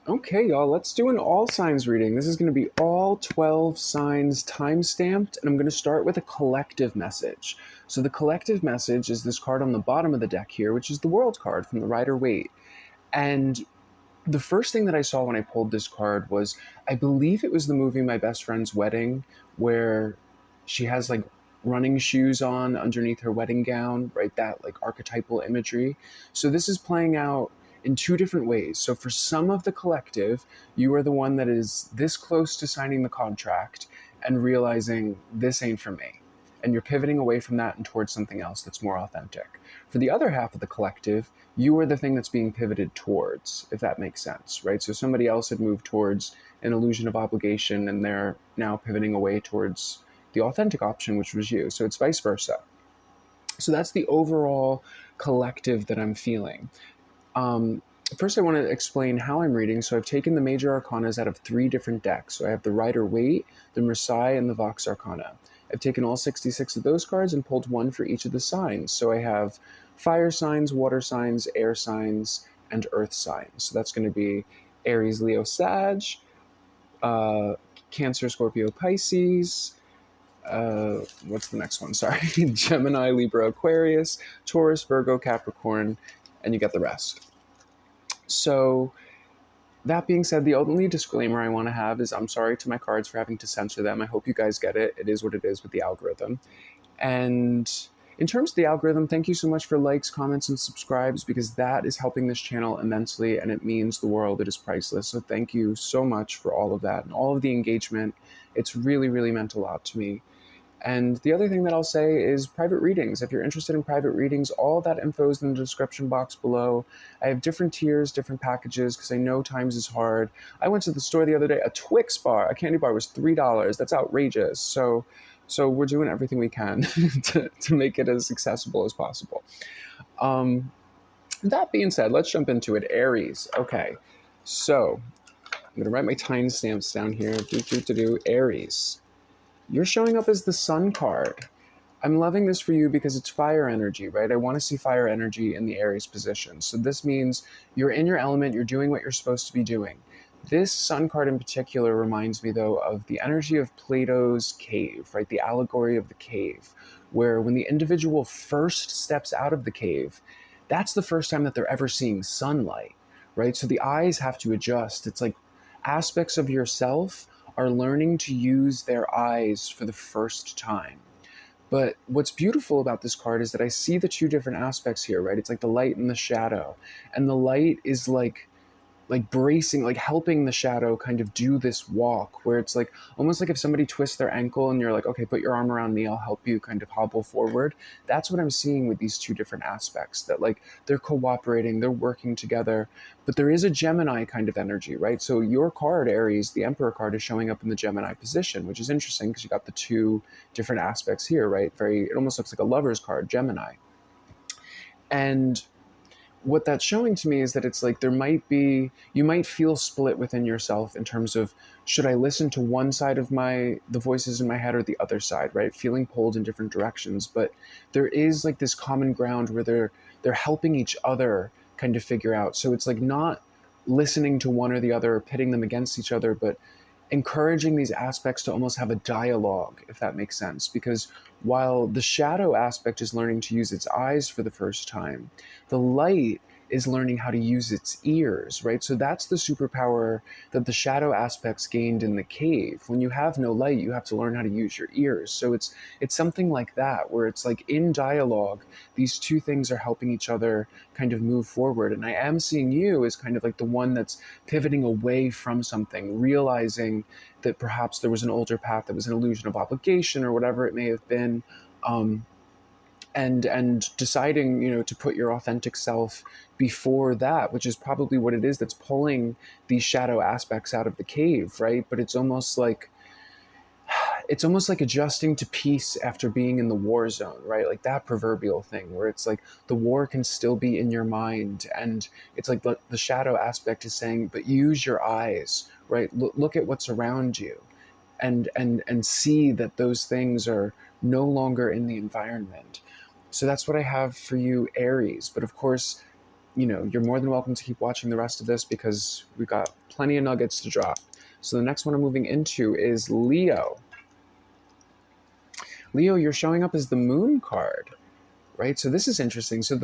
Okay, y'all, let's do an all signs reading. This is going to be all 12 signs time stamped, and I'm going to start with a collective message. So, the collective message is this card on the bottom of the deck here, which is the World card from the Rider-Waite. And the first thing that I saw when I pulled this card was I believe it was the movie My Best Friend's Wedding, where she has like running shoes on underneath her wedding gown, right? That like archetypal imagery. So this is playing out in two different ways. So for some of the collective, you are the one that is this close to signing the contract and realizing this ain't for me. And you're pivoting away from that and towards something else that's more authentic. For the other half of the collective, you are the thing that's being pivoted towards, if that makes sense, right? So somebody else had moved towards an illusion of obligation and they're now pivoting away towards the authentic option, which was you. So it's vice versa. So that's the overall collective that I'm feeling. First, I want to explain how I'm reading. So I've taken the major arcanas out of 3 different decks. So I have the Rider-Waite, the Marseille, and the Vox Arcana. I've taken all 66 of those cards and pulled one for each of the signs. So I have fire signs, water signs, air signs, and earth signs. So that's going to be Aries, Leo, Sag, uh, Cancer, Scorpio, Pisces. What's the next one? Sorry. Gemini, Libra, Aquarius, Taurus, Virgo, Capricorn, and you get the rest. So that being said, the only disclaimer I want to have is I'm sorry to my cards for having to censor them. I hope you guys get it. It is what it is with the algorithm. And in terms of the algorithm, thank you so much for likes, comments, and subscribes, because that is helping this channel immensely and it means the world. It is priceless. So thank you so much for all of that and all of the engagement. It's really, really meant a lot to me. And the other thing that I'll say is private readings. If you're interested in private readings, all that info is in the description box below. I have different tiers, different packages, because I know times is hard. I went to the store the other day, a Twix bar, a candy bar was $3. That's outrageous. So we're doing everything we can to make it as accessible as possible. That being said, let's jump into it. Aries. Okay, so I'm going to write my timestamps down here. Aries. You're showing up as the Sun card. I'm loving this for you because it's fire energy, right? I want to see fire energy in the Aries position. So this means you're in your element, you're doing what you're supposed to be doing. This Sun card in particular reminds me, though, of the energy of Plato's cave, right? The allegory of the cave, where when the individual first steps out of the cave, that's the first time that they're ever seeing sunlight, right? So the eyes have to adjust. It's like aspects of yourself are learning to use their eyes for the first time. But what's beautiful about this card is that I see the 2 different aspects here, right? It's like the light and the shadow. And the light is like bracing, like helping the shadow kind of do this walk where it's like almost like if somebody twists their ankle and you're like, okay, put your arm around me, I'll help you kind of hobble forward. That's what I'm seeing with these 2 different aspects, that like they're cooperating, they're working together. But there is a Gemini kind of energy, right? So your card, Aries, the Emperor card, is showing up in the Gemini position, which is interesting because you got the 2 different aspects here, right? It almost looks like a lover's card, Gemini. And what that's showing to me is that it's like you might feel split within yourself in terms of, should I listen to one side of the voices in my head or the other side, right? Feeling pulled in different directions. But there is like this common ground where they're helping each other kind of figure out. So it's like not listening to one or the other or pitting them against each other, but encouraging these aspects to almost have a dialogue, if that makes sense. Because while the shadow aspect is learning to use its eyes for the first time, the light is learning how to use its ears, right? So that's the superpower that the shadow aspects gained in the cave. When you have no light, you have to learn how to use your ears. So it's something like that, where it's like in dialogue, these 2 things are helping each other kind of move forward. And I am seeing you as kind of like the one that's pivoting away from something, realizing that perhaps there was an older path that was an illusion of obligation or whatever it may have been. And deciding, to put your authentic self before that, which is probably what it is that's pulling these shadow aspects out of the cave, right? But it's almost like adjusting to peace after being in the war zone, right? Like that proverbial thing where it's like the war can still be in your mind, and it's like the shadow aspect is saying, but use your eyes, right? Look at what's around you, and see that those things are no longer in the environment. So that's what I have for you, Aries. But of course, you're more than welcome to keep watching the rest of this because we've got plenty of nuggets to drop. So the next one I'm moving into is Leo. Leo, you're showing up as the moon card, right? So this is interesting. So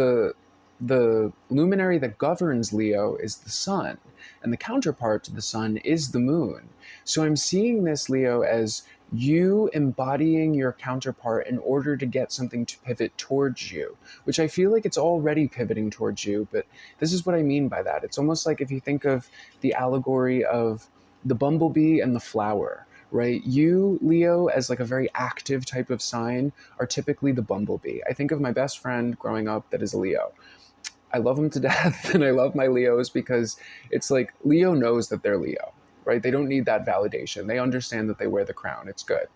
the luminary that governs Leo is the sun, and the counterpart to the sun is the moon. So I'm seeing this, Leo, as you embodying your counterpart in order to get something to pivot towards you, which I feel like it's already pivoting towards you, but this is what I mean by that. It's almost like if you think of the allegory of the bumblebee and the flower, right? You, Leo, as like a very active type of sign, are typically the bumblebee. I think of my best friend growing up that is a Leo. I love him to death, and I love my Leos because it's like Leo knows that they're Leo, right? They don't need that validation. They understand that they wear the crown. It's good.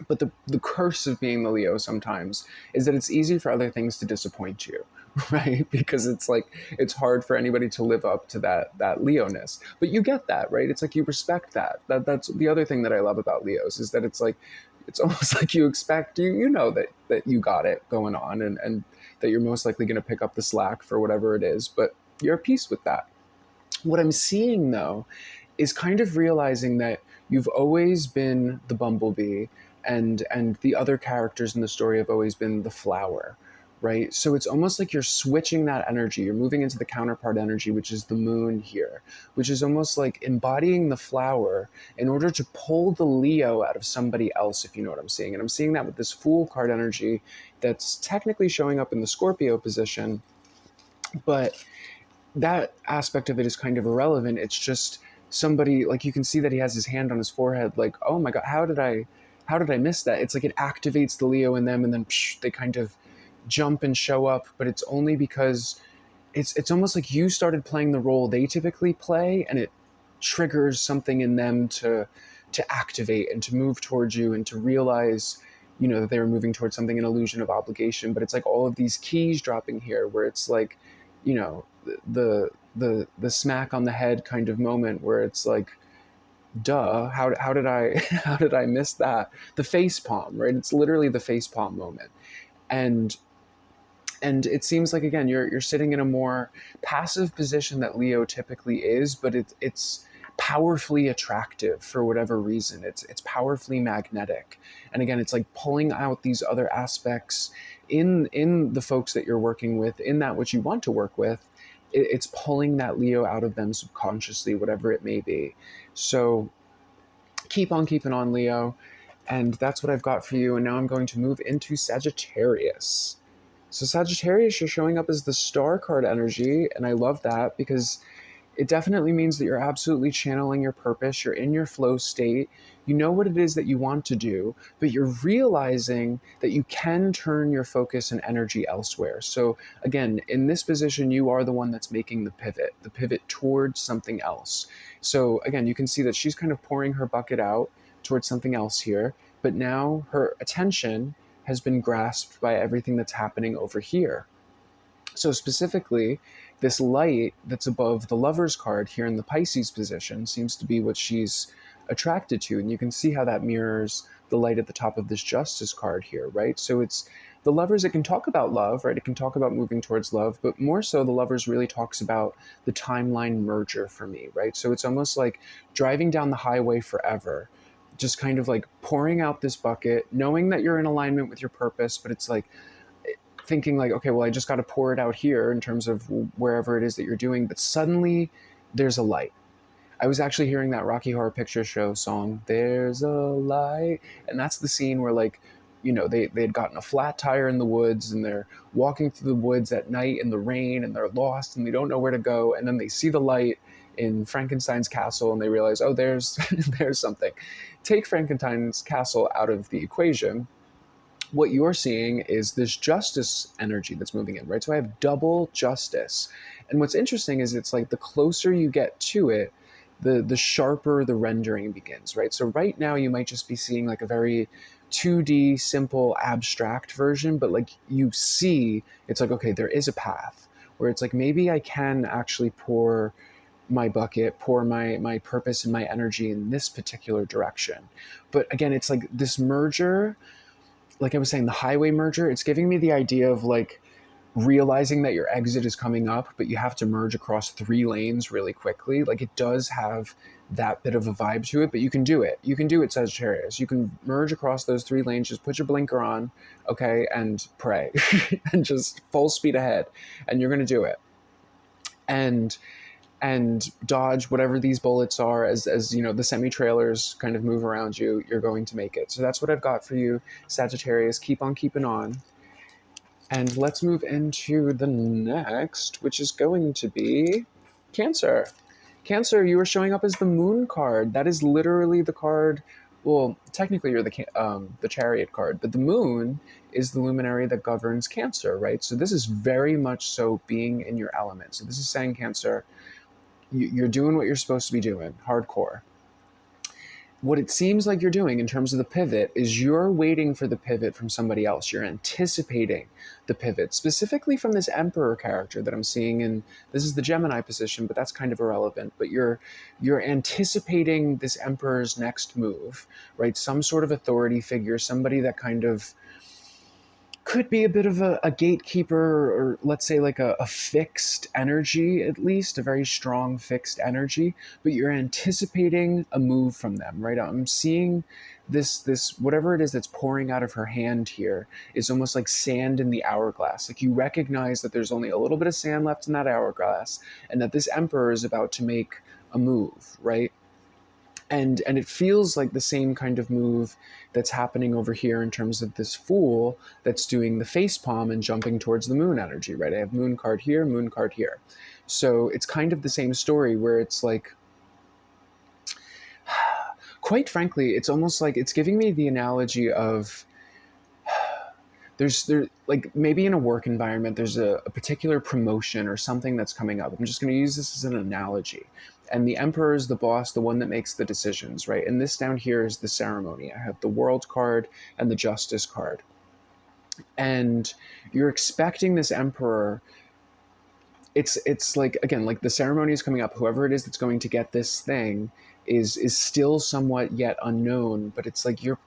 But the curse of being the Leo sometimes is that it's easy for other things to disappoint you, right? Because it's like it's hard for anybody to live up to that Leo-ness. But you get that, right? It's like you respect that. That's the other thing that I love about Leos is that it's like it's almost like you expect you know that you got it going on and that you're most likely going to pick up the slack for whatever it is, but you're at peace with that. What I'm seeing though is kind of realizing that you've always been the bumblebee and the other characters in the story have always been the flower, right? So it's almost like you're switching that energy. You're moving into the counterpart energy, which is the moon here, which is almost like embodying the flower in order to pull the Leo out of somebody else, if you know what I'm seeing. And I'm seeing that with this Fool card energy that's technically showing up in the Scorpio position, but that aspect of it is kind of irrelevant. It's just somebody, like, you can see that he has his hand on his forehead, like, oh my god, how did I miss that? It's like it activates the Leo in them, and then they kind of jump and show up, but it's only because it's almost like you started playing the role they typically play, and it triggers something in them to activate and to move towards you and to realize that they were moving towards something, an illusion of obligation. But it's like all of these keys dropping here where it's like the smack on the head kind of moment where it's like, duh, how did I how did I miss that? The face palm, right? It's literally the face palm moment. And it seems like, again, you're sitting in a more passive position that Leo typically is, but it's powerfully attractive for whatever reason. It's powerfully magnetic. And again, it's like pulling out these other aspects in the folks that you're working with, in that which you want to work with. It's pulling that Leo out of them subconsciously, whatever it may be. So keep on keeping on, Leo. And that's what I've got for you. And now I'm going to move into Sagittarius. So Sagittarius, you're showing up as the star card energy, and I love that because it definitely means that you're absolutely channeling your purpose. You're in your flow state. You know what it is that you want to do, but you're realizing that you can turn your focus and energy elsewhere. So again, in this position, you are the one that's making the pivot towards something else. So again, you can see that she's kind of pouring her bucket out towards something else here, but now her attention has been grasped by everything that's happening over here. So specifically, this light that's above the Lover's card here in the Pisces position seems to be what she's attracted to. And you can see how that mirrors the light at the top of this Justice card here, right? So it's the Lovers, it can talk about love, right? It can talk about moving towards love, but more so the Lovers really talks about the timeline merger for me, right? So it's almost like driving down the highway forever, just kind of like pouring out this bucket, knowing that you're in alignment with your purpose, but it's like thinking like, okay, well, I just got to pour it out here in terms of wherever it is that you're doing, but suddenly there's a light. I was actually hearing that Rocky Horror Picture Show song, There's a Light, and that's the scene where, like, they had gotten a flat tire in the woods, and they're walking through the woods at night in the rain, and they're lost, and they don't know where to go, and then they see the light in Frankenstein's castle, and they realize, oh, there's there's something. Take Frankenstein's castle out of the equation. What you're seeing is this justice energy that's moving in, right? So I have double justice. And what's interesting is it's like the closer you get to it, the sharper the rendering begins, right? So right now you might just be seeing like a very 2D, simple, abstract version, but like you see, it's like, okay, there is a path where it's like, maybe I can actually pour my bucket, pour my purpose and my energy in this particular direction. But again, it's like this merger, like I was saying, the highway merger, it's giving me the idea of like realizing that your exit is coming up, but you have to merge across 3 lanes really quickly. Like, it does have that bit of a vibe to it, but you can do it. You can do it, Sagittarius. You can merge across those 3 lanes, just put your blinker on, okay, and pray, and just full speed ahead, and you're going to do it. And dodge whatever these bullets are as you know, the semi-trailers kind of move around you. You're going to make it. So that's what I've got for you, Sagittarius. Keep on keeping on. And let's move into the next, which is going to be Cancer. Cancer, you are showing up as the Moon card. That is literally the card. Well, technically you're the Chariot card, but the Moon is the luminary that governs Cancer, right? So this is very much so being in your element. So this is saying, Cancer, you're doing what you're supposed to be doing, hardcore. What it seems like you're doing in terms of the pivot is you're waiting for the pivot from somebody else. You're anticipating the pivot, specifically from this Emperor character that I'm seeing. And this is the Gemini position, but that's kind of irrelevant. But you're anticipating this Emperor's next move, right? Some sort of authority figure, somebody that kind of could be a bit of a gatekeeper, or let's say like a fixed energy, at least a very strong fixed energy, but you're anticipating a move from them, right? I'm seeing this whatever it is that's pouring out of her hand here is almost like sand in the hourglass. Like, you recognize that there's only a little bit of sand left in that hourglass, and that this Emperor is about to make a move, right? And it feels like the same kind of move that's happening over here in terms of this Fool that's doing the face palm and jumping towards the Moon energy, right? I have Moon card here, Moon card here. So it's kind of the same story where it's like, quite frankly, it's almost like it's giving me the analogy of there like maybe in a work environment there's a particular promotion or something that's coming up. I'm just going to use this as an analogy. And the Emperor is the boss, the one that makes the decisions, right? And this down here is the ceremony. I have the World card and the Justice card. And you're expecting this Emperor. It's like, again, like the ceremony is coming up. Whoever it is that's going to get this thing is still somewhat yet unknown, but it's like you're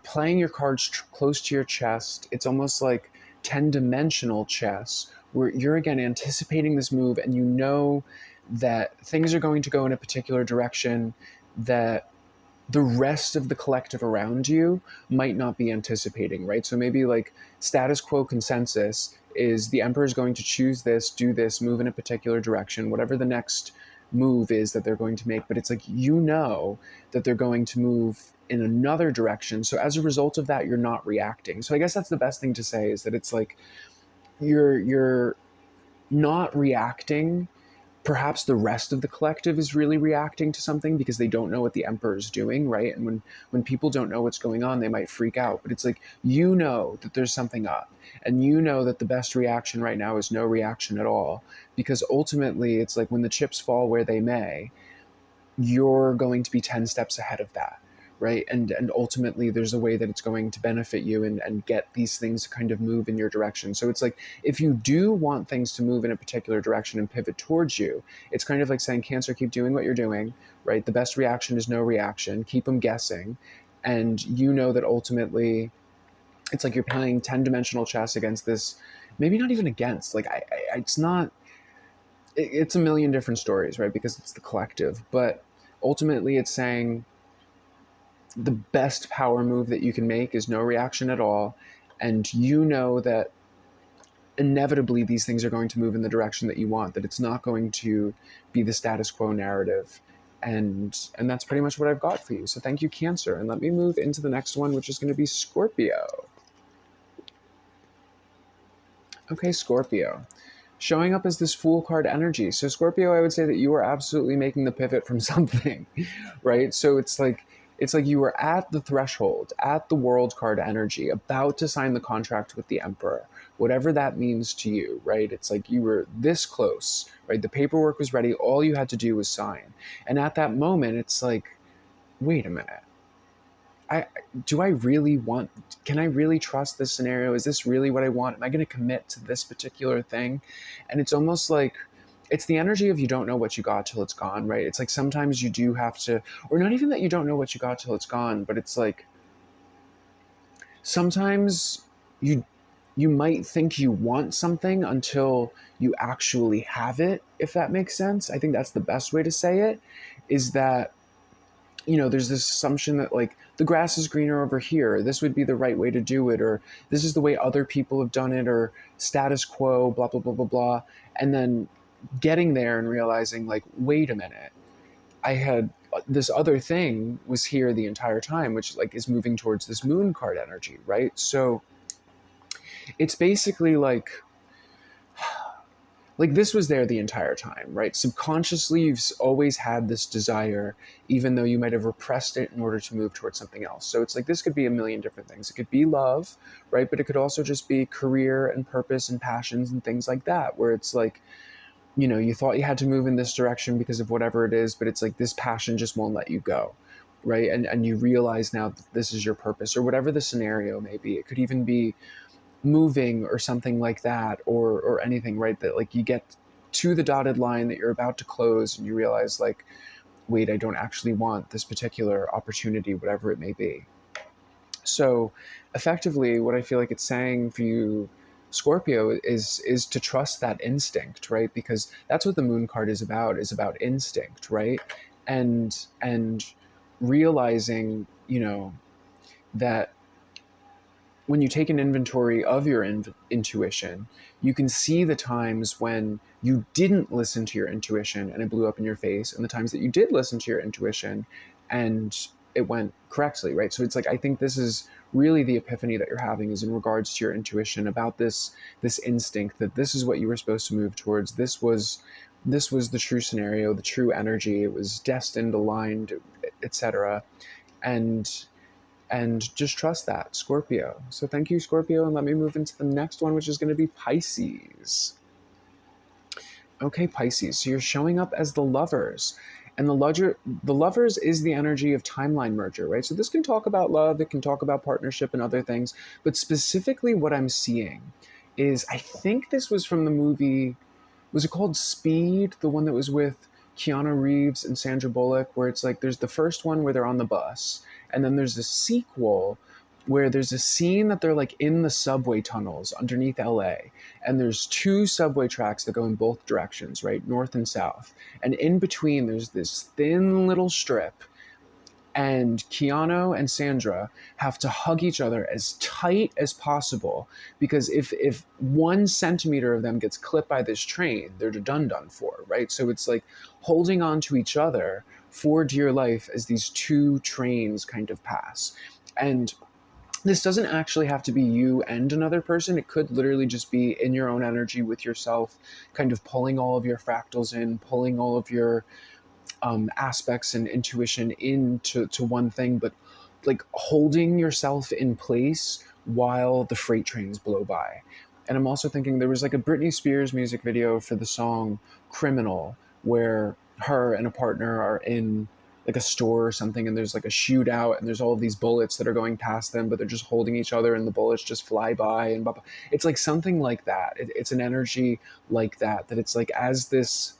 playing your cards close to your chest. It's almost like 10-dimensional chess, where you're again anticipating this move, and you know that things are going to go in a particular direction that the rest of the collective around you might not be anticipating, right? So maybe like status quo consensus is the Emperor is going to choose this, do this, move in a particular direction, whatever the next move is that they're going to make. But it's like, you know that they're going to move in another direction. So as a result of that, you're not reacting. So I guess that's the best thing to say, is that it's like you're not reacting. Perhaps the rest of the collective is really reacting to something because they don't know what the Emperor is doing, right? And when people don't know what's going on, they might freak out. But it's like, you know that there's something up, and you know that the best reaction right now is no reaction at all, because ultimately it's like, when the chips fall where they may, you're going to be 10 steps ahead of that, right? And ultimately there's a way that it's going to benefit you and get these things to kind of move in your direction. So it's like, if you do want things to move in a particular direction and pivot towards you, it's kind of like saying, Cancer, keep doing what you're doing, right? The best reaction is no reaction. Keep them guessing. And you know that ultimately it's like you're playing 10-dimensional chess against this, maybe not even against, like it's not, it's a million different stories, right? Because it's the collective, but ultimately it's saying, the best power move that you can make is no reaction at all. And you know that inevitably these things are going to move in the direction that you want, that it's not going to be the status quo narrative. And that's pretty much what I've got for you. So thank you, Cancer. And let me move into the next one, which is going to be Scorpio. Okay, Scorpio. Showing up as this Fool card energy. So Scorpio, I would say that you are absolutely making the pivot from something, right? So it's like you were at the threshold, at the World card energy, about to sign the contract with the Emperor, whatever that means to you, right? It's like you were this close, right? The paperwork was ready. All you had to do was sign. And at that moment, it's like, wait a minute. Can I really trust this scenario? Is this really what I want? Am I going to commit to this particular thing? And it's almost like, it's the energy of you don't know what you got till it's gone, right? It's like sometimes you do have to, or not even that you don't know what you got till it's gone, but it's like sometimes you you might think you want something until you actually have it, if that makes sense. I think that's the best way to say it, is that, there's this assumption that like the grass is greener over here. This would be the right way to do it, or this is the way other people have done it, or status quo, blah, blah, blah, blah, blah. And then getting there and realizing like, wait a minute, I had this other thing was here the entire time, which like is moving towards this moon card energy, right? So it's basically like this was there the entire time, right? Subconsciously, you've always had this desire, even though you might have repressed it in order to move towards something else. So it's like this could be a million different things. It could be love, right? But it could also just be career and purpose and passions and things like that, where it's like, you thought you had to move in this direction because of whatever it is, but it's like this passion just won't let you go, right? And you realize now that this is your purpose, or whatever the scenario may be. It could even be moving or something like that, or anything, right? That like you get to the dotted line that you're about to close and you realize like, wait, I don't actually want this particular opportunity, whatever it may be. So effectively what I feel like it's saying for you, Scorpio, is to trust that instinct, right? Because that's what the moon card is about instinct, right? And realizing, that when you take an inventory of your intuition, you can see the times when you didn't listen to your intuition and it blew up in your face, and the times that you did listen to your intuition and it went correctly, right? So it's like, I think this is really the epiphany that you're having, is in regards to your intuition about this instinct that this is what you were supposed to move towards. This was the true scenario, the true energy. It was destined, aligned, etc. And just trust that, Scorpio. So thank you, Scorpio, and let me move into the next one, which is going to be Pisces. Okay, Pisces, so you're showing up as the Lovers. And the Lovers is the energy of timeline merger, right? So this can talk about love, it can talk about partnership and other things, but specifically what I'm seeing is, I think this was from the movie, was it called Speed? The one that was with Keanu Reeves and Sandra Bullock, where it's like there's the first one where they're on the bus, and then there's a sequel where there's a scene that they're like in the subway tunnels underneath LA, and there's two subway tracks that go in both directions, right? North and south. And in between, there's this thin little strip, and Keanu and Sandra have to hug each other as tight as possible, because if 1 centimeter of them gets clipped by this train, they're done for, right? So it's like holding on to each other for dear life as these two trains kind of pass. And this doesn't actually have to be you and another person. It could literally just be in your own energy with yourself, kind of pulling all of your fractals in, pulling all of your aspects and intuition into one thing, but like holding yourself in place while the freight trains blow by. And I'm also thinking there was like a Britney Spears music video for the song Criminal, where her and a partner are in like a store or something, and there's like a shootout, and there's all of these bullets that are going past them, but they're just holding each other and the bullets just fly by, and blah, blah. It's like something like that. It's an energy like that it's like, as this,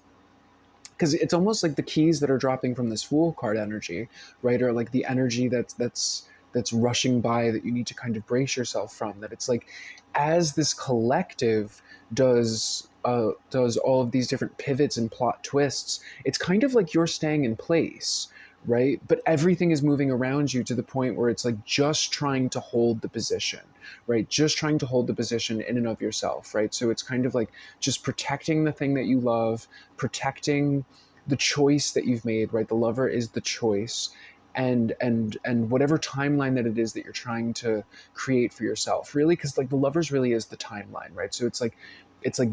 because it's almost like the keys that are dropping from this Fool card energy, right? Or like the energy that's rushing by that you need to kind of brace yourself from. That it's like, as this collective does all of these different pivots and plot twists, it's kind of like you're staying in place, right? But everything is moving around you to the point where it's like just trying to hold the position, right? Just trying to hold the position in and of yourself, right? So it's kind of like just protecting the thing that you love, protecting the choice that you've made, right? The Lover is the choice, and whatever timeline that it is that you're trying to create for yourself, really, because like the Lovers really is the timeline, right? So it's like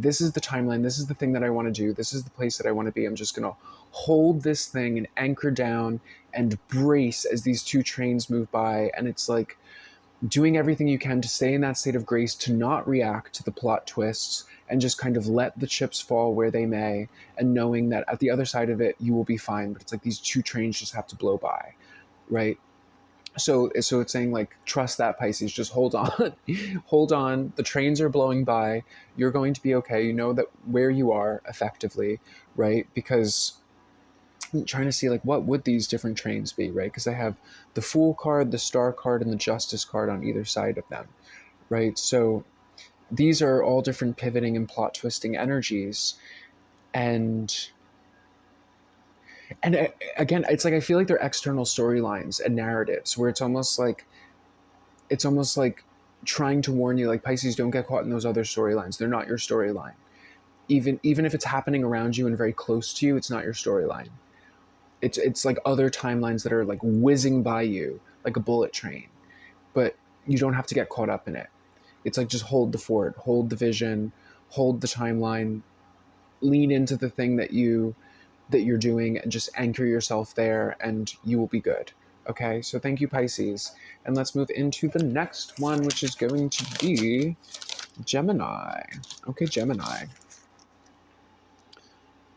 this is the timeline, this is the thing that I want to do, this is the place that I want to be. I'm just going to hold this thing and anchor down and brace as these two trains move by. And it's like doing everything you can to stay in that state of grace, to not react to the plot twists, and just kind of let the chips fall where they may, and knowing that at the other side of it, you will be fine. But it's like these two trains just have to blow by, right? So it's saying like, trust that, Pisces, just hold on, hold on. The trains are blowing by. You're going to be okay. You know that where you are effectively, right? Because I'm trying to see like, what would these different trains be, right? Because I have the Fool card, the Star card, and the Justice card on either side of them, right? So these are all different pivoting and plot twisting energies. And again, it's like I feel like they're external storylines and narratives where it's almost like trying to warn you, like, Pisces, don't get caught in those other storylines. They're not your storyline. Even if it's happening around you and very close to you, it's not your storyline. It's like other timelines that are like whizzing by you like a bullet train, but you don't have to get caught up in it. It's like, just hold the fort, hold the vision, hold the timeline, lean into the thing that you're doing, and just anchor yourself there, and you will be good. Okay, so thank you, Pisces. And let's move into the next one, which is going to be Gemini. Okay, Gemini.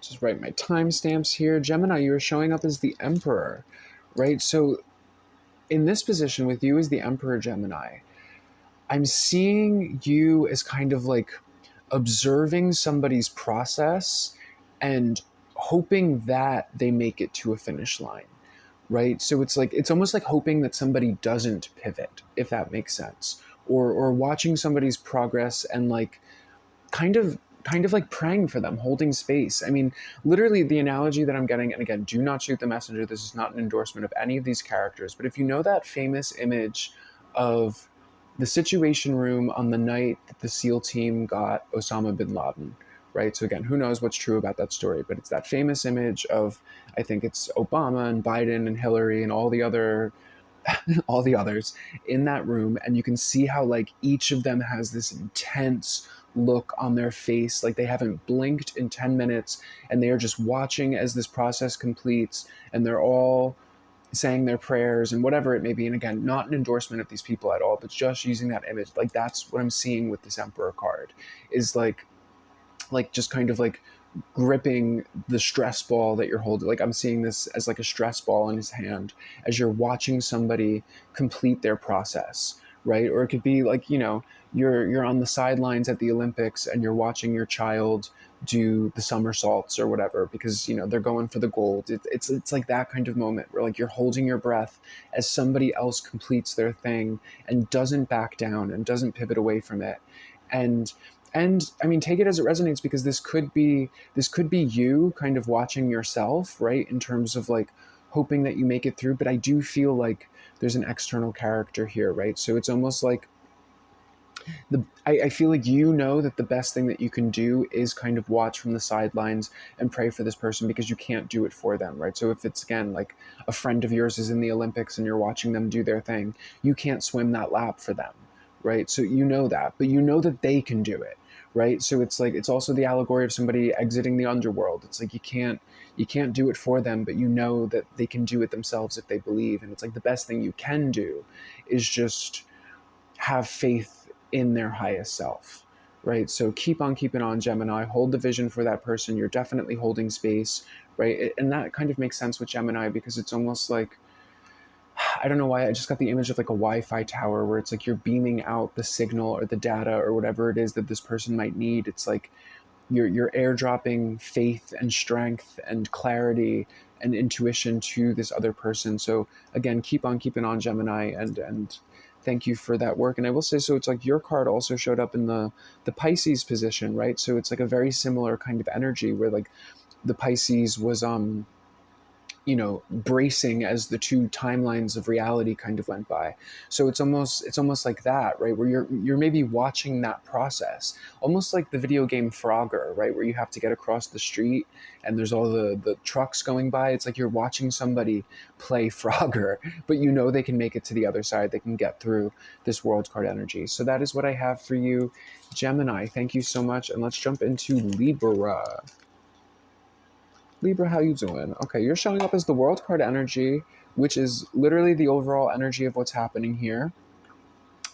Just write my timestamps here. Gemini, you are showing up as the Emperor, right? So in this position with you as the Emperor, Gemini, I'm seeing you as kind of like observing somebody's process and hoping that they make it to a finish line, right? So it's almost like hoping that somebody doesn't pivot, if that makes sense, or watching somebody's progress and like kind of like praying for them, holding space. I mean, literally the analogy that I'm getting, and again, do not shoot the messenger, this is not an endorsement of any of these characters, but if you know that famous image of the Situation Room on the night that the SEAL team got Osama bin Laden, right? So again, who knows what's true about that story, but it's that famous image of, I think it's Obama and Biden and Hillary and all the others in that room, and you can see how like each of them has this intense look on their face, like they haven't blinked in 10 minutes, and they are just watching as this process completes, and they're all saying their prayers and whatever it may be. And again, not an endorsement of these people at all, but just using that image, like that's what I'm seeing with this Emperor card, is like just kind of like gripping the stress ball that you're holding. Like I'm seeing this as like a stress ball in his hand as you're watching somebody complete their process, right? Or it could be like, you're on the sidelines at the Olympics and you're watching your child do the somersaults or whatever because they're going for the gold. It's like that kind of moment where like you're holding your breath as somebody else completes their thing and doesn't back down and doesn't pivot away from it. And I mean, take it as it resonates, because this could be you kind of watching yourself, right? In terms of like hoping that you make it through. But I do feel like there's an external character here, right? So it's almost like I feel like that the best thing that you can do is kind of watch from the sidelines and pray for this person, because you can't do it for them, right? So if it's, again, like a friend of yours is in the Olympics and you're watching them do their thing, you can't swim that lap for them, right? So that, but that they can do it, right? So it's like, it's also the allegory of somebody exiting the underworld. It's like you can't do it for them, but that they can do it themselves if they believe. And it's like the best thing you can do is just have faith in their highest self, right? So keep on keeping on, Gemini. Hold the vision for that person. You're definitely holding space, right? And that kind of makes sense with Gemini, because it's almost like, I don't know why, I just got the image of like a Wi-Fi tower where it's like you're beaming out the signal or the data or whatever it is that this person might need. It's like you're airdropping faith and strength and clarity and intuition to this other person. So again, keep on keeping on, Gemini, and thank you for that work. And I will say, so it's like your card also showed up in the Pisces position, right? So it's like a very similar kind of energy where like the Pisces was bracing as the two timelines of reality kind of went by. So it's almost like that, right? Where you're maybe watching that process, almost like the video game Frogger, right? Where you have to get across the street and there's all the trucks going by. It's like you're watching somebody play Frogger, but they can make it to the other side. They can get through this world card energy. So that is what I have for you, Gemini. Thank you so much. And let's jump into Libra. Libra, how you doing? Okay, you're showing up as the world card energy, which is literally the overall energy of what's happening here.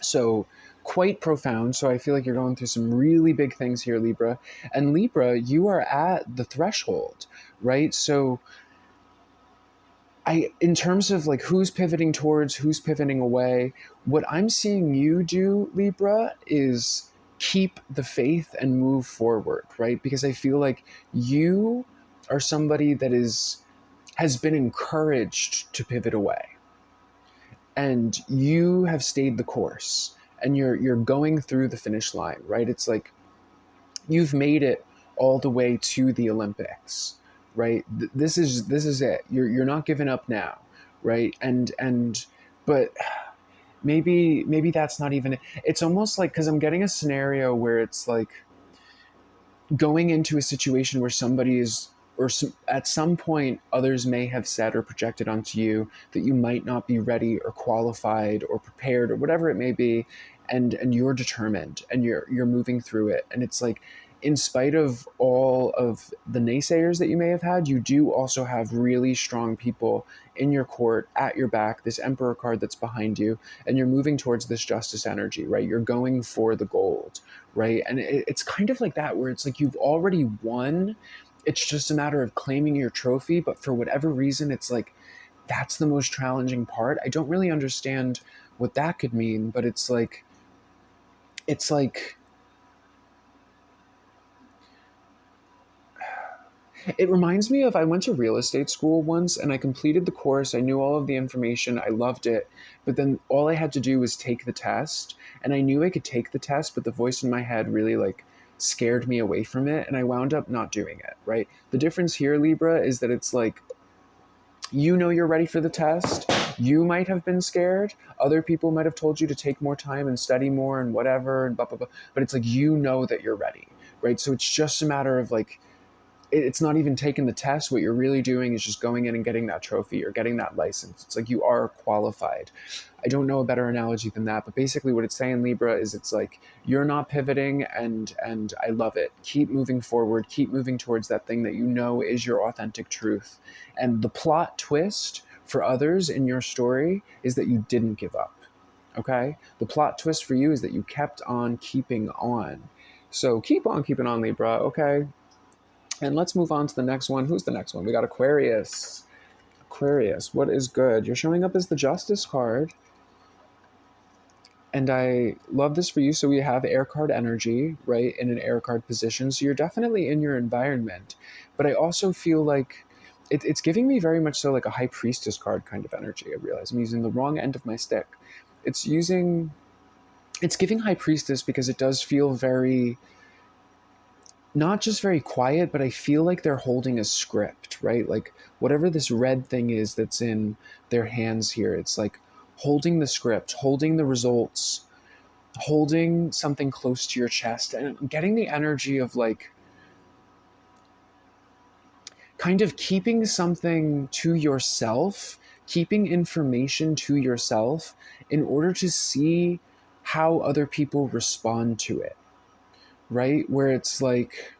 So quite profound. So I feel like you're going through some really big things here, Libra. And Libra, you are at the threshold, right? So in terms of like who's pivoting towards, who's pivoting away, what I'm seeing you do, Libra, is keep the faith and move forward, right? Because I feel like you are somebody that has been encouraged to pivot away, and you have stayed the course, and you're going through the finish line, right? It's like you've made it all the way to the Olympics, right? This is it. You're not giving up now, right? And but maybe that's not even. It's almost like, because I'm getting a scenario where it's like going into a situation where somebody is, or at some point others may have said or projected onto you that you might not be ready or qualified or prepared or whatever it may be, and you're determined and you're moving through it. And it's like, in spite of all of the naysayers that you may have had, you do also have really strong people in your court, at your back, this Emperor card that's behind you, and you're moving towards this justice energy, right? You're going for the gold, right? And it's kind of like that, where it's like you've already won. It's just a matter of claiming your trophy. But for whatever reason, it's like that's the most challenging part. I don't really understand what that could mean, but it's like it reminds me of, I went to real estate school once and I completed the course. I knew all of the information. I loved it. But then all I had to do was take the test. And I knew I could take the test, but the voice in my head really like scared me away from it. And I wound up not doing it, right? The difference here, Libra, is that it's like, you know, you're ready for the test. You might have been scared. Other people might have told you to take more time and study more and whatever and blah, blah, blah. But it's like, you know that you're ready, right? So it's just a matter of like, it's not even taking the test. What you're really doing is just going in and getting that trophy or getting that license. It's like you are qualified. I don't know a better analogy than that, but basically what it's saying, Libra, is it's like you're not pivoting, and I love it. Keep moving forward, keep moving towards that thing that you know is your authentic truth. And the plot twist for others in your story is that you didn't give up. Okay? The plot twist for you is that you kept on keeping on. So keep on keeping on, Libra, okay? And let's move on to the next one. Who's the next one? We got Aquarius. Aquarius, what is good? You're showing up as the Justice card. And I love this for you. So we have air card energy, right, in an air card position. So you're definitely in your environment. But I also feel like it's giving me very much so like a High Priestess card kind of energy. I realize I'm using the wrong end of my stick. It's giving High Priestess because it does feel very, not just very quiet, but I feel like they're holding a script, right? Like whatever this red thing is that's in their hands here, it's like holding the script, holding the results, holding something close to your chest. And I'm getting the energy of like kind of keeping something to yourself, keeping information to yourself in order to see how other people respond to it, right? Where it's like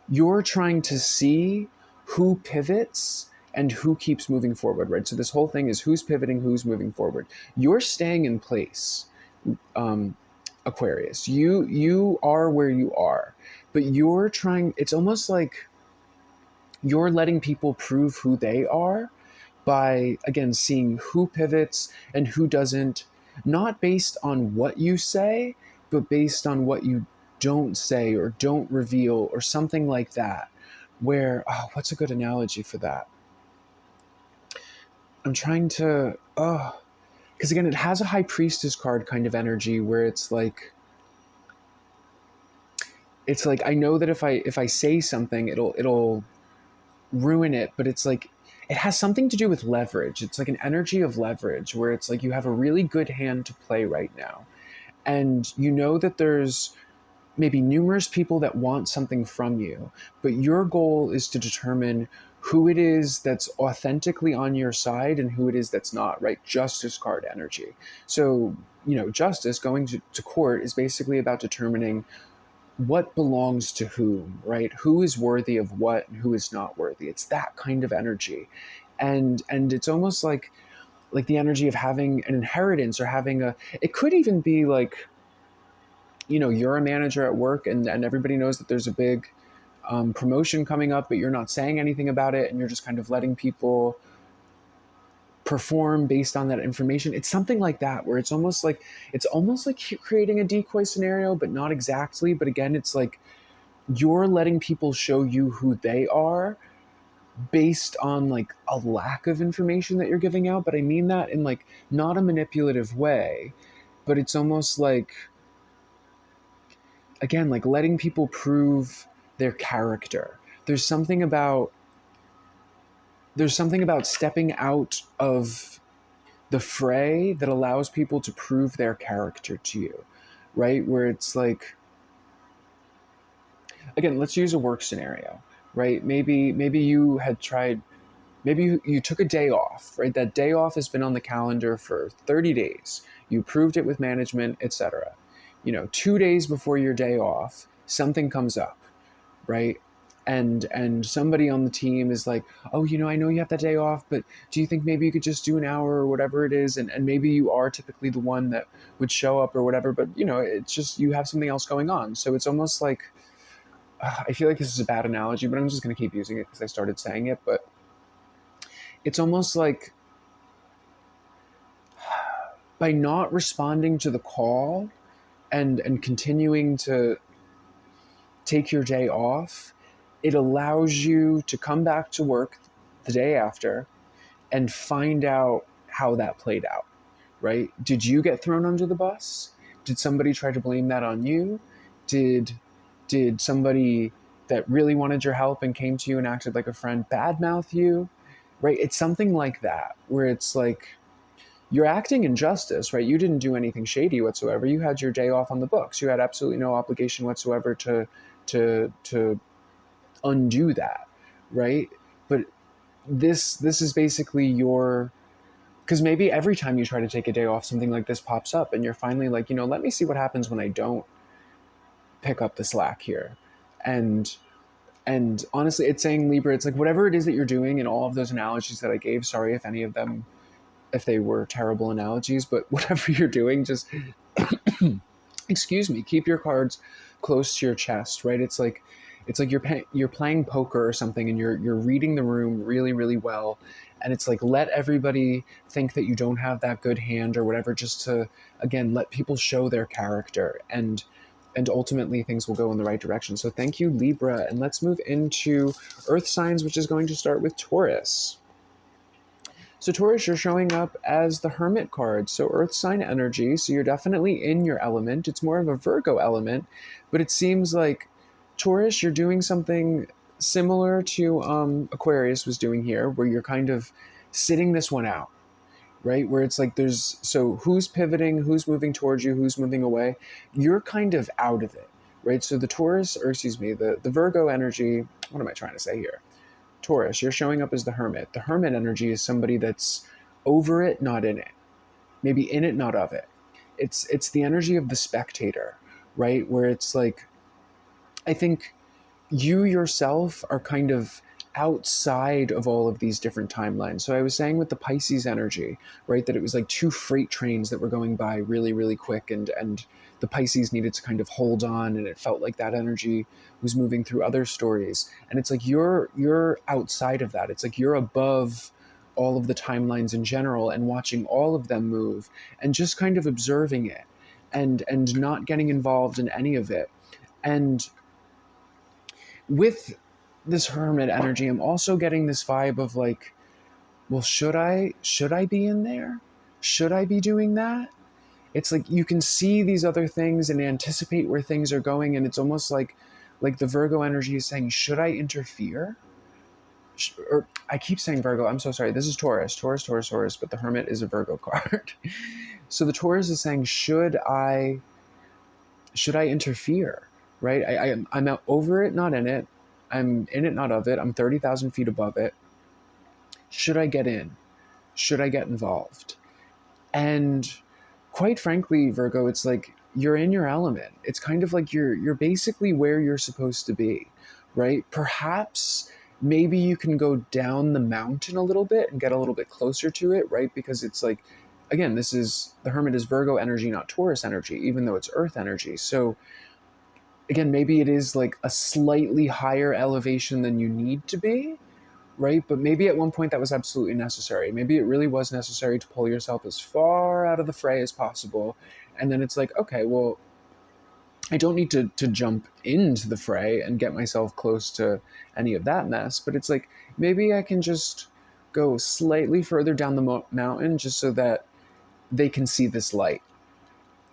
you're trying to see who pivots and who keeps moving forward, right? So this whole thing is who's pivoting, who's moving forward. You're staying in place, Aquarius. You are where you are, but you're trying. It's almost like you're letting people prove who they are by, again, seeing who pivots and who doesn't, not based on what you say, but based on what you don't say or don't reveal or something like that. Where, what's a good analogy for that? I'm trying to, because again, it has a High Priestess card kind of energy where it's like I know that if I say something, it'll ruin it, but it's like it has something to do with leverage. It's like an energy of leverage where it's like you have a really good hand to play right now, and you know that there's maybe numerous people that want something from you, but your goal is to determine who it is that's authentically on your side and who it is that's not, right? Justice card energy. So, justice, going to court, is basically about determining what belongs to whom, right? Who is worthy of what and who is not worthy. It's that kind of energy. And it's almost like the energy of having an inheritance, or having it could even be like, you're a manager at work and everybody knows that there's a big promotion coming up, but you're not saying anything about it, and you're just kind of letting people perform based on that information. It's something like that, where it's almost like creating a decoy scenario, but not exactly. But again, it's like you're letting people show you who they are based on like a lack of information that you're giving out. But I mean that in like not a manipulative way. but it's almost like, again, like letting people prove their character. There's something about stepping out of the fray that allows people to prove their character to you, right? Where it's like, again, let's use a work scenario, right? Maybe you had tried, maybe you took a day off, right? That day off has been on the calendar for 30 days. You proved it with management, etc. 2 days before your day off, something comes up, right? And somebody on the team is like, oh, I know you have that day off, but do you think maybe you could just do an hour or whatever it is? And maybe you are typically the one that would show up or whatever, but it's just you have something else going on. So it's almost like, I feel like this is a bad analogy, but I'm just going to keep using it because I started saying it. But it's almost like, by not responding to the call and continuing to take your day off, it allows you to come back to work the day after and find out how that played out, right? Did you get thrown under the bus? Did somebody try to blame that on you? Did somebody that really wanted your help and came to you and acted like a friend badmouth you, right? It's something like that, where it's like, you're acting in justice, right? You didn't do anything shady whatsoever. You had your day off on the books. You had absolutely no obligation whatsoever to undo that, right? But this is basically your, because maybe every time you try to take a day off, something like this pops up, and you're finally like, let me see what happens when I don't pick up the slack here. And honestly, it's saying, Libra, it's like, whatever it is that you're doing in all of those analogies that I gave, sorry if any of them, if they were terrible analogies, but whatever you're doing, just excuse me, keep your cards close to your chest, right? It's like you're playing poker or something, and you're reading the room really, really well, and it's like, let everybody think that you don't have that good hand or whatever, just to, again, let people show their character, and ultimately things will go in the right direction. So thank you, Libra, and let's move into Earth signs, which is going to start with Taurus. So Taurus, you're showing up as the Hermit card, so Earth sign energy, so you're definitely in your element. It's more of a Virgo element, but it seems like, Taurus, you're doing something similar to Aquarius was doing here, where you're kind of sitting this one out, right? Where it's like, so who's pivoting, who's moving towards you, who's moving away? You're kind of out of it, right? So the Taurus, or excuse me, the Virgo energy, what am I trying to say here? Taurus, you're showing up as the Hermit. The Hermit energy is somebody that's over it, not in it. Maybe in it, not of it. It's the energy of the spectator, right? Where it's like, I think you yourself are kind of outside of all of these different timelines. So I was saying with the Pisces energy, right, that it was like two freight trains that were going by really, really quick, and the Pisces needed to kind of hold on, and it felt like that energy was moving through other stories. And it's like you're outside of that. It's like you're above all of the timelines in general and watching all of them move and just kind of observing it and not getting involved in any of it. And with this Hermit energy, I'm also getting this vibe of like, well, should I be in there? Should I be doing that? It's like you can see these other things and anticipate where things are going, and it's almost like the Virgo energy is saying, should I interfere? Or I keep saying Virgo, I'm so sorry. This is Taurus, but the Hermit is a Virgo card. So the Taurus is saying, should I interfere? Right? I'm out over it, not in it. I'm in it, not of it. I'm 30,000 feet above it. Should I get in? Should I get involved? And quite frankly, Virgo, it's like you're in your element. It's kind of like you're basically where you're supposed to be, right? Perhaps maybe you can go down the mountain a little bit and get a little bit closer to it, right? Because it's like, again, the Hermit is Virgo energy, not Taurus energy, even though it's Earth energy. So again, maybe it is like a slightly higher elevation than you need to be, right? But maybe at one point that was absolutely necessary. Maybe it really was necessary to pull yourself as far out of the fray as possible. And then it's like, okay, well, I don't need to jump into the fray and get myself close to any of that mess. But it's like, maybe I can just go slightly further down the mountain just so that they can see this light,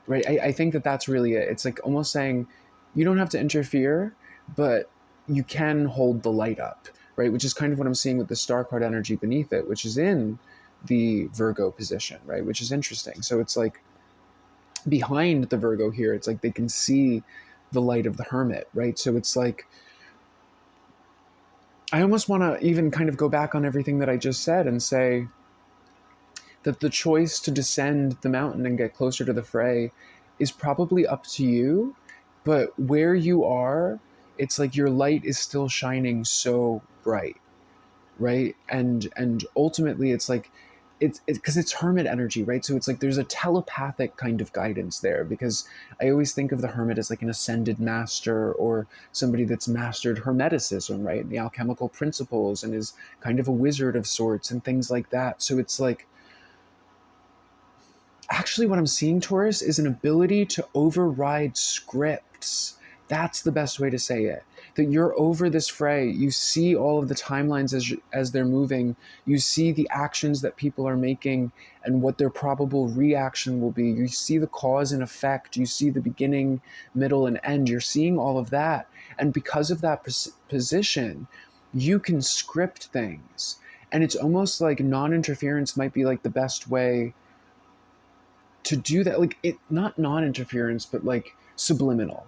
right? I think that that's really it. It's like almost saying you don't have to interfere, but you can hold the light up, right? Which is kind of what I'm seeing with the star card energy beneath it, which is in the Virgo position, right? Which is interesting. So it's like behind the Virgo here, it's like they can see the light of the Hermit, right? So it's like, I almost want to even kind of go back on everything that I just said and say that the choice to descend the mountain and get closer to the fray is probably up to you, but where you are, it's like your light is still shining so bright, right? And ultimately it's like it's because it's hermit energy, right? So it's like there's a telepathic kind of guidance there, because I always think of the hermit as like an ascended master or somebody that's mastered hermeticism, right? The alchemical principles, and is kind of a wizard of sorts and things like that. So it's like, actually what I'm seeing, Taurus, is an ability to override scripts. That's the best way to say it. That you're over this fray. You see all of the timelines as they're moving. You see the actions that people are making and what their probable reaction will be. You see the cause and effect. You see the beginning, middle, and end. You're seeing all of that. And because of that position, you can script things. And it's almost like non-interference might be like the best way to do that. Like, it not non-interference, but like subliminal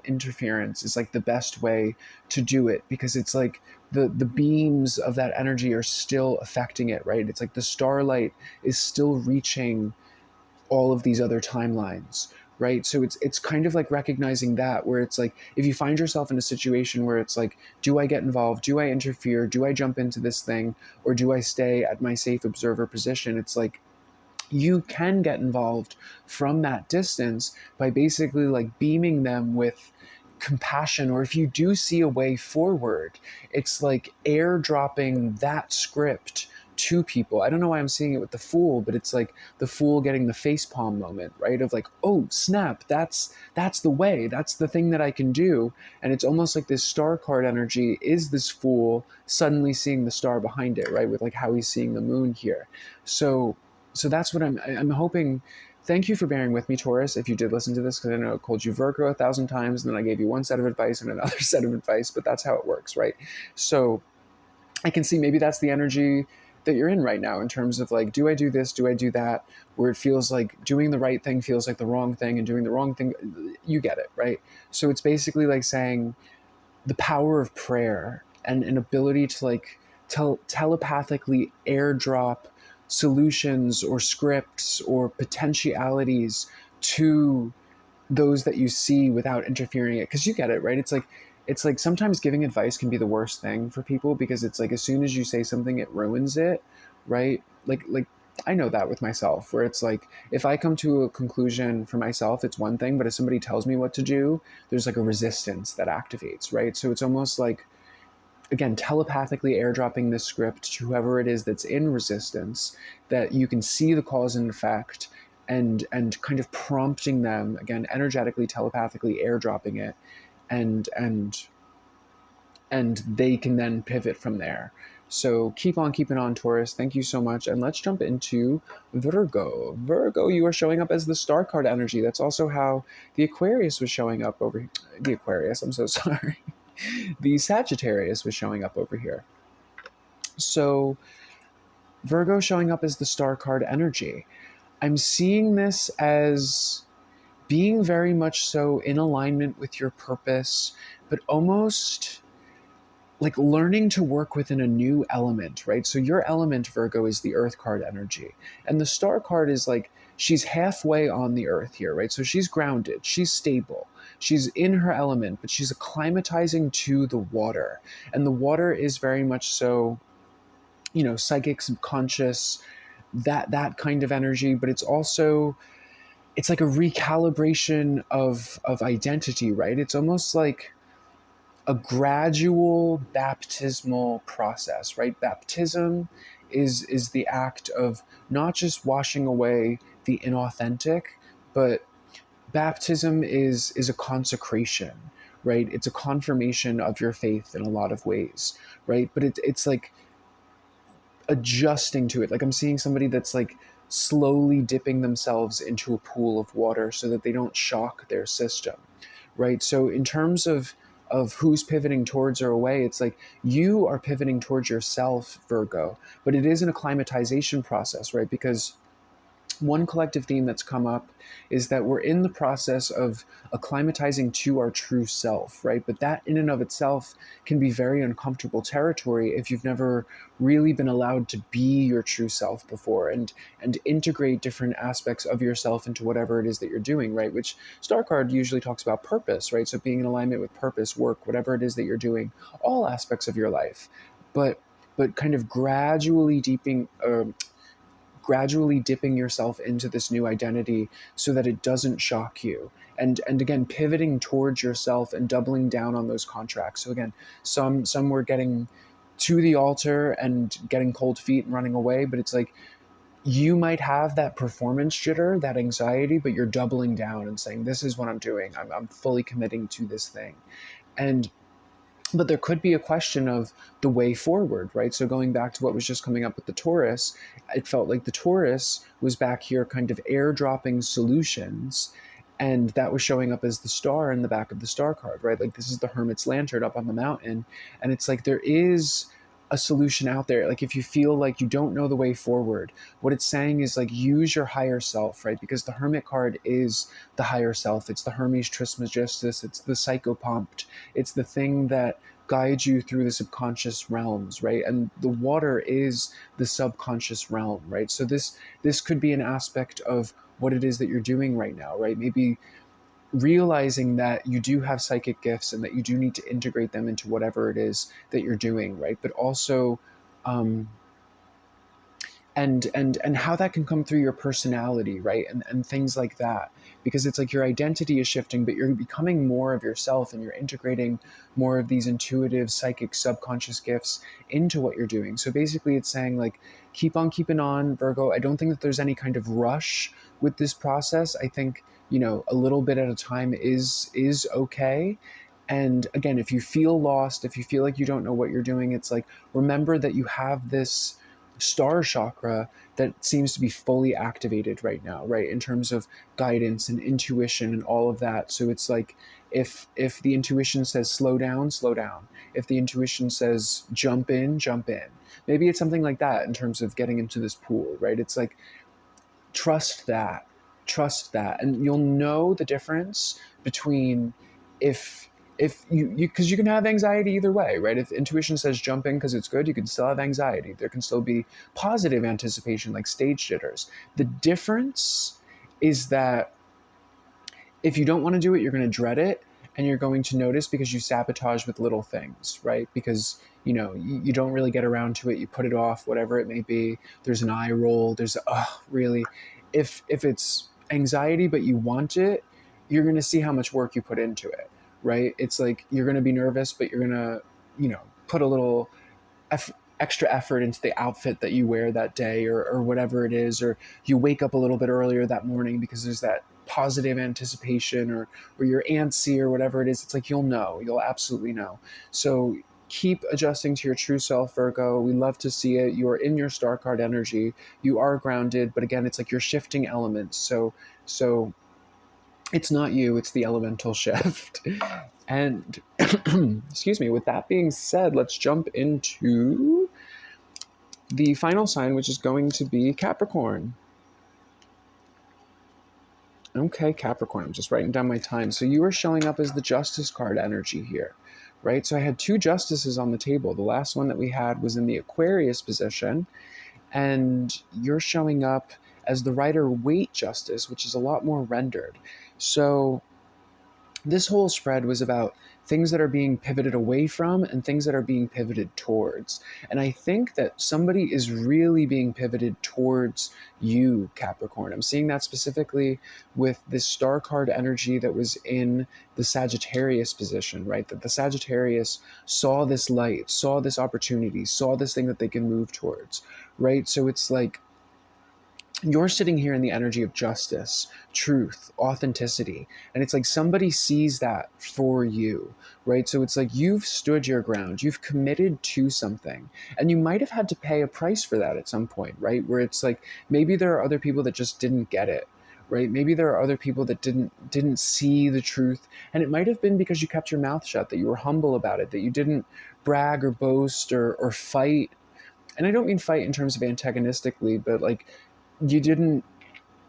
interference is like the best way to do it, because it's like the beams of that energy are still affecting it, right? It's like the starlight is still reaching all of these other timelines, right? So it's kind of like recognizing that, where it's like, if you find yourself in a situation where it's like, do I get involved, do I interfere, do I jump into this thing, or do I stay at my safe observer position? It's like, you can get involved from that distance by basically like beaming them with compassion, or if you do see a way forward, it's like airdropping that script to people. I don't know why I'm seeing it with the Fool, but it's like the Fool getting the facepalm moment, right? Of like, oh snap, that's the way, that's the thing that I can do. And it's almost like this star card energy is this Fool suddenly seeing the star behind it, right? With like how he's seeing the moon here. So that's what I'm hoping. Thank you for bearing with me, Taurus, if you did listen to this, because I know I called you Virgo 1,000 times, and then I gave you one set of advice and another set of advice, but that's how it works, right? So I can see maybe that's the energy that you're in right now, in terms of like, do I do this, do I do that, where it feels like doing the right thing feels like the wrong thing, and doing the wrong thing, you get it, right? So it's basically like saying the power of prayer and an ability to like telepathically airdrop solutions or scripts or potentialities to those that you see without interfering it, because you get it, right? It's like sometimes giving advice can be the worst thing for people, because it's like as soon as you say something, it ruins it, right? Like I know that with myself, where it's like, if I come to a conclusion for myself, it's one thing, but if somebody tells me what to do, there's like a resistance that activates, right? So it's almost like, again, telepathically airdropping this script to whoever it is that's in resistance, that you can see the cause and effect, and kind of prompting them, again, energetically, telepathically airdropping it, and they can then pivot from there. So keep on keeping on, Taurus. Thank you so much. And let's jump into Virgo. Virgo, you are showing up as the star card energy. That's also how the Aquarius was showing up over here. The Aquarius, I'm so sorry. The Sagittarius was showing up over here. So Virgo showing up as the star card energy. I'm seeing this as being very much so in alignment with your purpose, but almost like learning to work within a new element, right? So your element, Virgo, is the earth card energy. And the star card is like, she's halfway on the earth here, right? So she's grounded, she's stable, she's in her element, but she's acclimatizing to the water. And the water is very much so, psychic, subconscious, that kind of energy, but it's also, it's like a recalibration of identity, right? It's almost like a gradual baptismal process, right? Baptism is the act of not just washing away the inauthentic, but baptism is a consecration, right? It's a confirmation of your faith in a lot of ways, right? But it's like adjusting to it. Like I'm seeing somebody that's like slowly dipping themselves into a pool of water so that they don't shock their system, right? So in terms of who's pivoting towards or away, it's like you are pivoting towards yourself, Virgo, but it is an acclimatization process, right? Because one collective theme that's come up is that we're in the process of acclimatizing to our true self, right? But that in and of itself can be very uncomfortable territory if you've never really been allowed to be your true self before, and integrate different aspects of yourself into whatever it is that you're doing, right? Which star card usually talks about purpose, right? So being in alignment with purpose, work, whatever it is that you're doing, all aspects of your life. But kind of gradually dipping yourself into this new identity so that it doesn't shock you, and again pivoting towards yourself and doubling down on those contracts. So again, some were getting to the altar and getting cold feet and running away, but it's like you might have that performance jitter, that anxiety, but you're doubling down and saying, this is what I'm doing. I'm fully committing to this thing. And but there could be a question of the way forward, right? So going back to what was just coming up with the Taurus, it felt like the Taurus was back here kind of airdropping solutions, and that was showing up as the star in the back of the star card, right? Like this is the Hermit's lantern up on the mountain, and it's like there is a solution out there. Like if you feel like you don't know the way forward, what it's saying is like use your higher self, right? Because the Hermit card is the higher self. It's the Hermes Trismegistus. It's the psychopompt. It's the thing that guides you through the subconscious realms, right? And the water is the subconscious realm, right? So this could be an aspect of what it is that you're doing right now, right? Maybe realizing that you do have psychic gifts and that you do need to integrate them into whatever it is that you're doing, right? But also um, and how that can come through your personality, right? And things like that, because it's like your identity is shifting, but you're becoming more of yourself, and you're integrating more of these intuitive psychic subconscious gifts into what you're doing. So basically it's saying like keep on keeping on, Virgo. I don't think that there's any kind of rush with this process. I think, you know, a little bit at a time is okay. And again, if you feel lost, if you feel like you don't know what you're doing, it's like remember that you have this star chakra that seems to be fully activated right now, right, in terms of guidance and intuition and all of that. So it's like if the intuition says slow down, slow down. If the intuition says jump in, jump in. Maybe it's something like that in terms of getting into this pool, right? It's like trust that, and you'll know the difference between if you because you can have anxiety either way, right? If intuition says jump in because it's good, you can still have anxiety. There can still be positive anticipation like stage jitters. The difference is that if you don't want to do it, you're going to dread it, and you're going to notice because you sabotage with little things, right? Because you know you don't really get around to it, you put it off, whatever it may be. There's an eye roll, there's really. If it's anxiety but you want it, you're going to see how much work you put into it, right? It's like you're going to be nervous, but you're going to, you know, put a little extra effort into the outfit that you wear that day, or whatever it is, or you wake up a little bit earlier that morning because there's that positive anticipation, or you're antsy or whatever it is. It's like you'll absolutely know. So keep adjusting to your true self, Virgo. We love to see it. You are in your star card energy. You are grounded, but again, it's like you're shifting elements. So it's not you, it's the elemental shift. And excuse me, with that being said, let's jump into the final sign, which is going to be Capricorn. Okay, Capricorn, I'm just writing down my time. So you are showing up as the Justice card energy here, right? So I had two Justices on the table. The last one that we had was in the Aquarius position, and you're showing up as the Rider-Waite Justice, which is a lot more rendered. So this whole spread was about things that are being pivoted away from and things that are being pivoted towards. And I think that somebody is really being pivoted towards you, Capricorn. I'm seeing that specifically with this star card energy that was in the Sagittarius position, right? That the Sagittarius saw this light, saw this opportunity, saw this thing that they can move towards, right? So it's like you're sitting here in the energy of justice, truth, authenticity. And it's like somebody sees that for you, right? So it's like you've stood your ground, you've committed to something, and you might have had to pay a price for that at some point, right? Where it's like maybe there are other people that just didn't get it. Right? Maybe there are other people that didn't see the truth, and it might have been because you kept your mouth shut, that you were humble about it, that you didn't brag or boast or fight. And I don't mean fight in terms of antagonistically, but like you didn't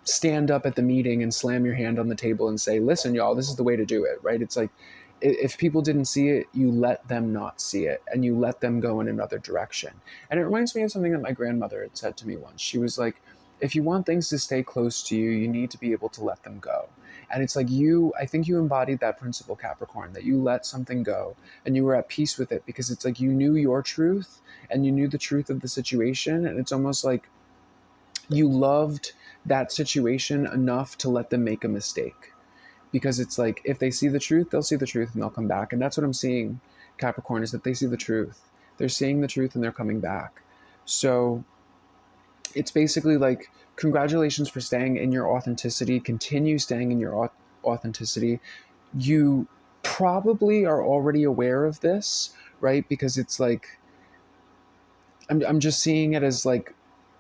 stand up at the meeting and slam your hand on the table and say, listen, y'all, this is the way to do it, right? It's like if people didn't see it, you let them not see it and you let them go in another direction. And it reminds me of something that my grandmother had said to me once. She was like, if you want things to stay close to you, you need to be able to let them go. And it's like I think you embodied that principle, Capricorn, that you let something go and you were at peace with it because it's like you knew your truth and you knew the truth of the situation. And it's almost like you loved that situation enough to let them make a mistake, because it's like if they see the truth, they'll see the truth and they'll come back. And that's what I'm seeing, Capricorn, is that they see the truth, they're seeing the truth and they're coming back. So it's basically like, congratulations for staying in your authenticity, continue staying in your authenticity. You probably are already aware of this, right? Because it's like I'm just seeing it as like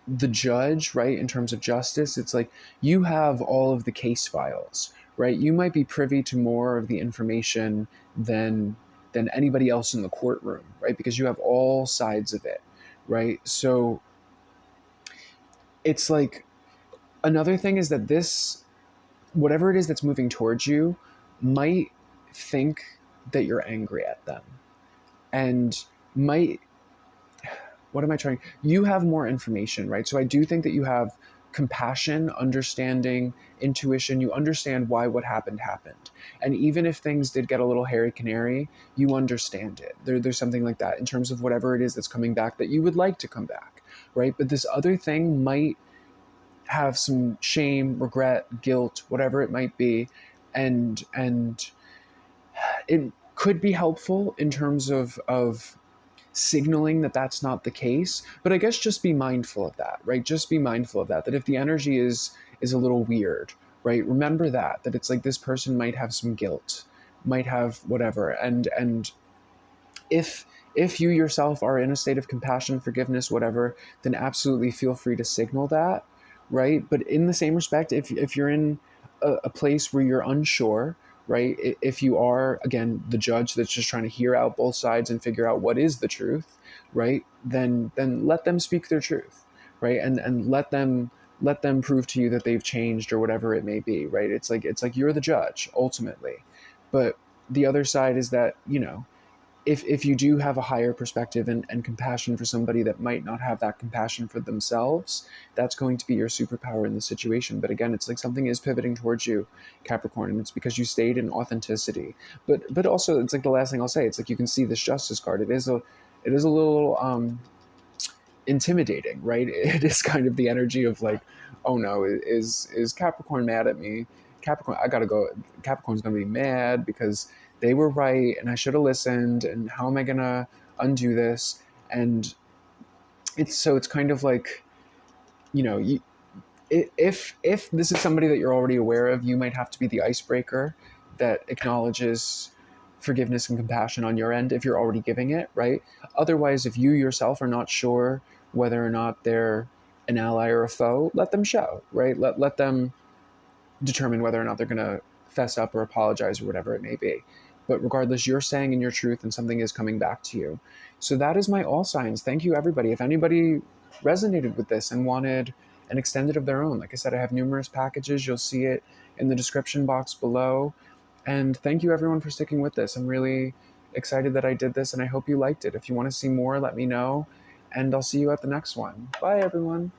the judge, right? In terms of justice, it's like you have all of the case files, right? You might be privy to more of the information than anybody else in the courtroom, right? Because you have all sides of it, right? So it's like another thing is that this, whatever it is that's moving towards you, might think that you're angry at them and might, what am I trying? You have more information, right? So I do think that you have compassion, understanding, intuition. You understand why what happened happened. And even if things did get a little hairy canary, you understand it. There's something like that in terms of whatever it is that's coming back that you would like to come back, right? But this other thing might have some shame, regret, guilt, whatever it might be. And it could be helpful in terms of signaling that that's not the case. But I guess just be mindful of that, right? Just be mindful of that, that if the energy is a little weird, right? Remember that it's like this person might have some guilt, might have whatever. And if you yourself are in a state of compassion, forgiveness, whatever, then absolutely feel free to signal that, right? But in the same respect, if you're in a place where you're unsure, right? If you are, again, the judge that's just trying to hear out both sides and figure out what is the truth, right? Then let them speak their truth, right? And let them prove to you that they've changed or whatever it may be, right? It's like you're the judge ultimately. But the other side is that, if you do have a higher perspective and compassion for somebody that might not have that compassion for themselves, that's going to be your superpower in the situation. But again, it's like something is pivoting towards you, Capricorn, and it's because you stayed in authenticity. But also, it's like the last thing I'll say. It's like you can see this Justice card. It is a little intimidating, right? It is kind of the energy of like, oh no, is Capricorn mad at me? Capricorn, I gotta go. Capricorn's gonna be mad because they were right and I should have listened. And how am I gonna undo this? And it's kind of like, you, if this is somebody that you're already aware of, you might have to be the icebreaker that acknowledges forgiveness and compassion on your end if you're already giving it, right? Otherwise, if you yourself are not sure whether or not they're an ally or a foe, let them show, right? Let them determine whether or not they're going to fess up or apologize or whatever it may be. But regardless, you're saying in your truth and something is coming back to you. So that is my all signs. Thank you, everybody. If anybody resonated with this and wanted an extended of their own, like I said, I have numerous packages. You'll see it in the description box below. And thank you, everyone, for sticking with this. I'm really excited that I did this, and I hope you liked it. If you want to see more, let me know, and I'll see you at the next one. Bye, everyone.